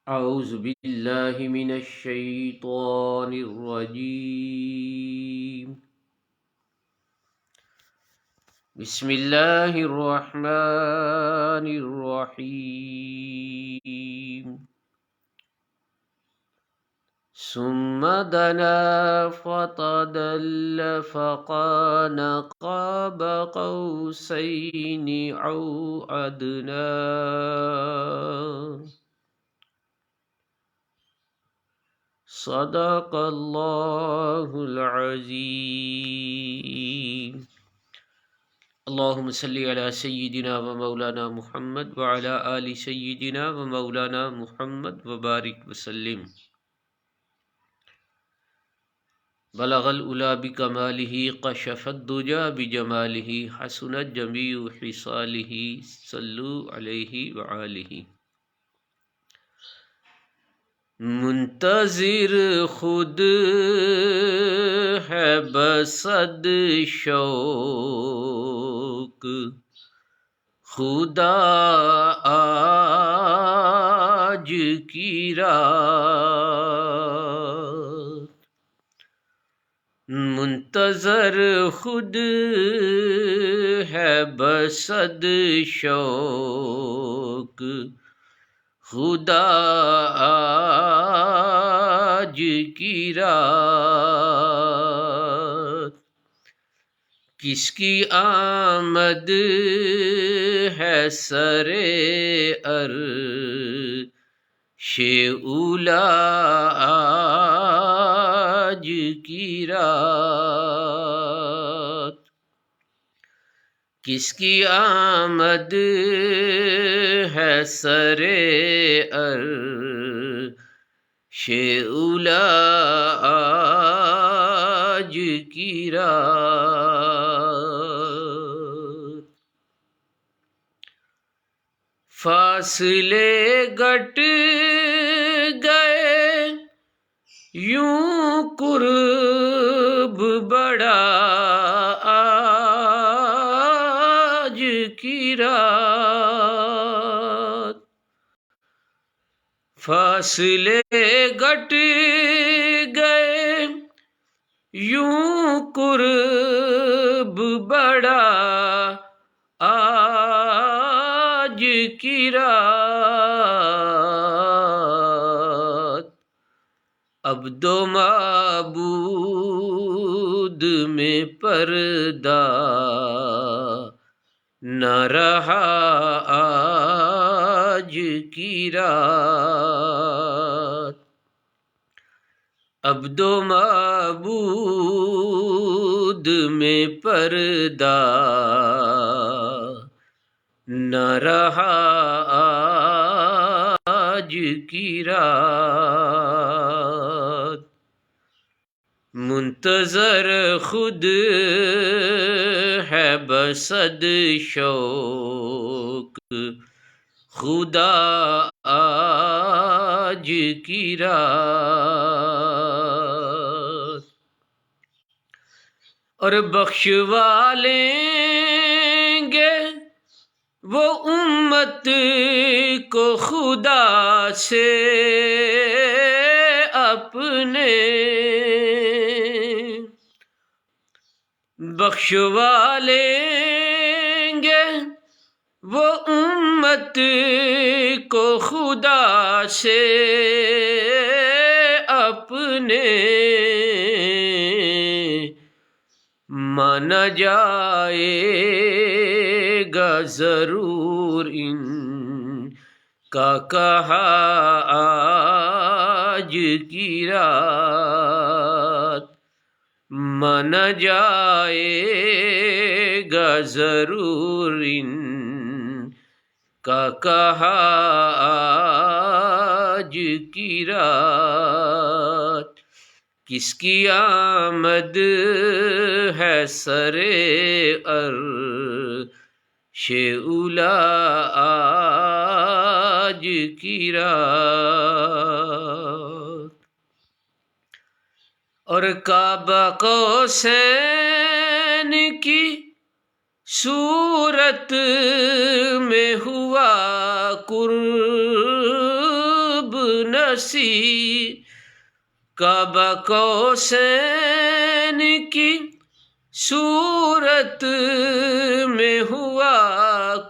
أعوذ بالله من الشيطان الرجيم. بسم الله الرحمن الرحيم. ثم دنا فتدل فقال قاب قوسين أو أدنى. صدق الله العظيم. اللهم صل على سيدنا ومولانا محمد وعلى آل سيدنا ومولانا محمد وبارك وسلم. بلغ العلا بكماله كشف الدجى بجماله حسنت جميع خصاله صلوا عليه وآله. منتظر خود ہے بصد شوق خدا آج کی رات. منتظر خود ہے بصد شوق خدا آج کی رات. کس کی آمد ہے سرے عرش اولی آج کی رات. کس کی آمد ہے سرے عرش اولی آج کی رات. فاصلے گٹ گئے یوں قرب بڑا آج کی رات. فاصلے گٹ گئے یوں قرب بڑا آج کی رات. عبد و معبود میں پردہ نہ رہا آج کی رات. عبد و معبود میں پردہ نہ رہا آج کی رات. منتظر خود ہے بصد شوق خدا آج کی رات. اور بخشوا لیں گے وہ امت کو خدا سے اپنے. بخشوا لیں گے وہ امت کو خدا سے اپنے. مانا جائے گا ضرور ان کا کہا آج کی رات. مانا جائے گا ضرور ان کا کہا آج کی رات. کس کی آمد ہے سرے عرش اولی آج کی رات. اور کعبہ قوسین کی صورت میں ہوا قرب نصیب کعبہ قوسین کی صورت میں ہوا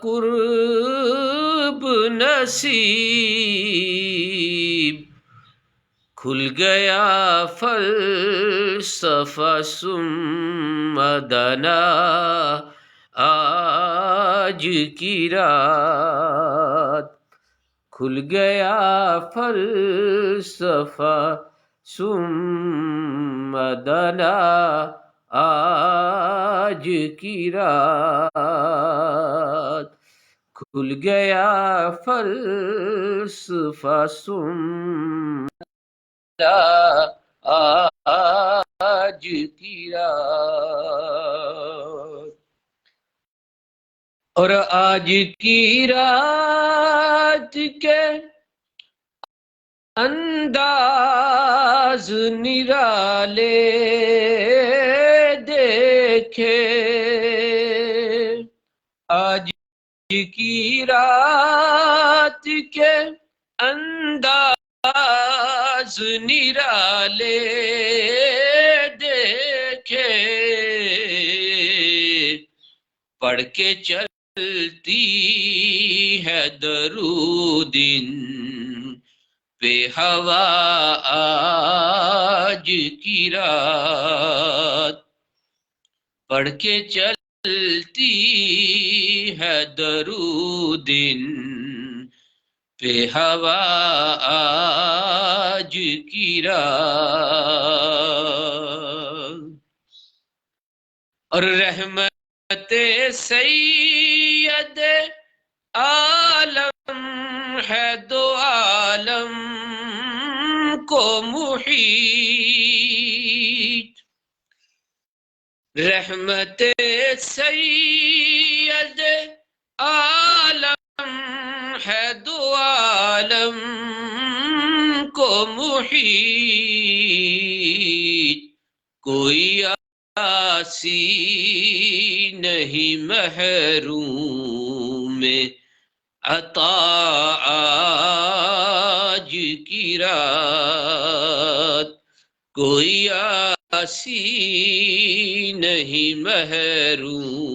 قرب نصیب کھل گیا فلسفہ ثم دنا آج کی رات کھل گیا فلسفہ ثم دنا آج کی رات کھل گیا فلسفہ ثم آج کی رات اور آج کی رات کے انداز نرالے دیکھے آج کی رات کے انداز نرالے دیکھے پڑھ کے چلتی ہے درود پہ ہوا آج کی رات پڑھ کے چلتی ہے درود پہ ہوا آج کی رات اور رحمت سید عالم ہے دو عالم کو محیط رحمت سید عالم ہے دو عالم کو محیط کوئی آسی نہیں محروم عطا آج کی رات کوئی آسی نہیں محروم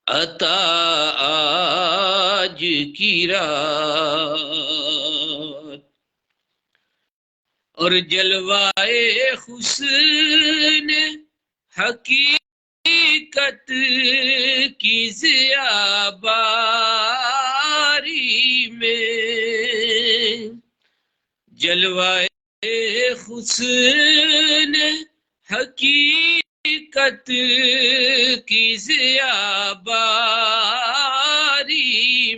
عطا آج کی رات اور جلوائے حسن حقیقت کی ضیا باری میں جلوائے حسن حقیقت کی ضیا باری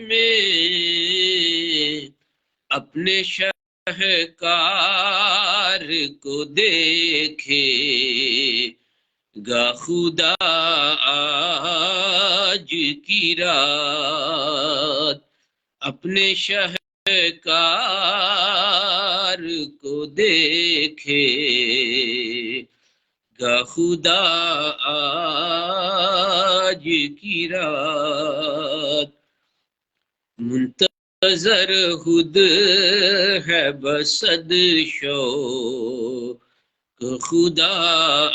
میں اپنے شہکار کو دیکھے گا خدا آج کی رات اپنے شہکار کو دیکھے گا خدا آج کی رات منتظر خود ہے بصد شوق خدا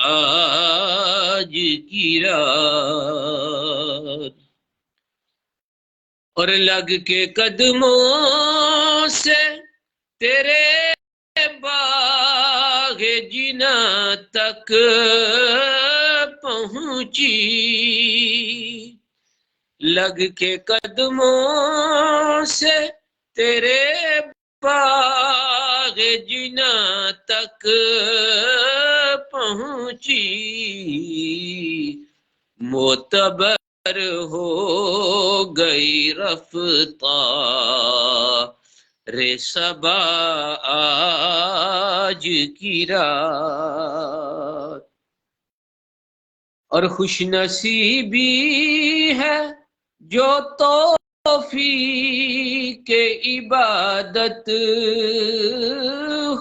آج کی رات اور لگ کے قدموں سے تیرے باغ جنا تک پہنچی لگ کے قدموں سے تیرے باغ جنا تک پہنچی معتبر ہو گئی رفتار صبا آج کی رات اور خوش نصیبی ہے جو توفیق عبادت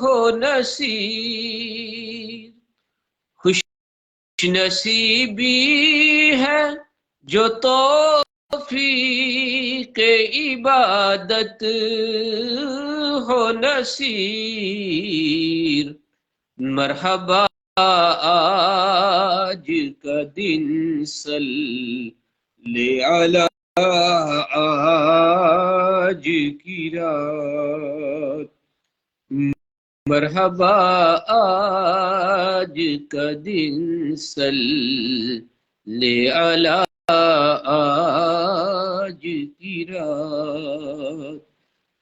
ہو نصیب خوش نصیبی ہے جو توفیق طریق عبادت ہو نصیر، مرحبا آج کا دن صلی علی آج کی رات، مرحبا آج کا دن صلی علی آج کی رات،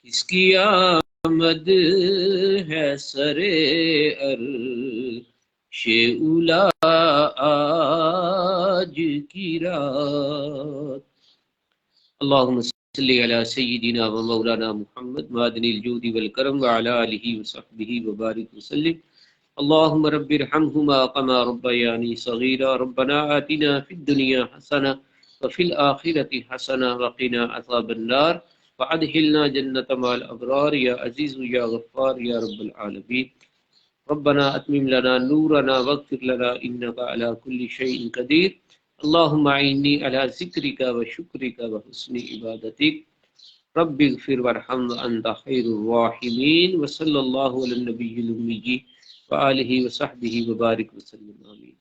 کس کی آمد ہے سرے عرش اولا آج کی رات۔ اللہم صلی علی سیدنا و مولانا محمد معدن الجود والکرم وعلی آلہ وصحبہ وبارک وسلم۔ اللہم رب ارحمہما کما ربیانی صغیرا، ربنا آتنا فی الدنیا حسنہ وفی الآخرۃ حسنہ وقنا عذاب النار وادخلنا جنۃ مع الابرار یا عزیز یا غفار یا رب العالمین۔ ربنا اتمم لنا نورنا واغفر لنا انک علی کل شیء قدیر۔ اللہم اعنی علی ذکرک و شکرک و حسن عبادتک، رب اغفر وارحم وانت خیر الراحمین، وصلی اللہ علی النبی الامی وآلہ وصحبہ وبارک وسلم، آمین۔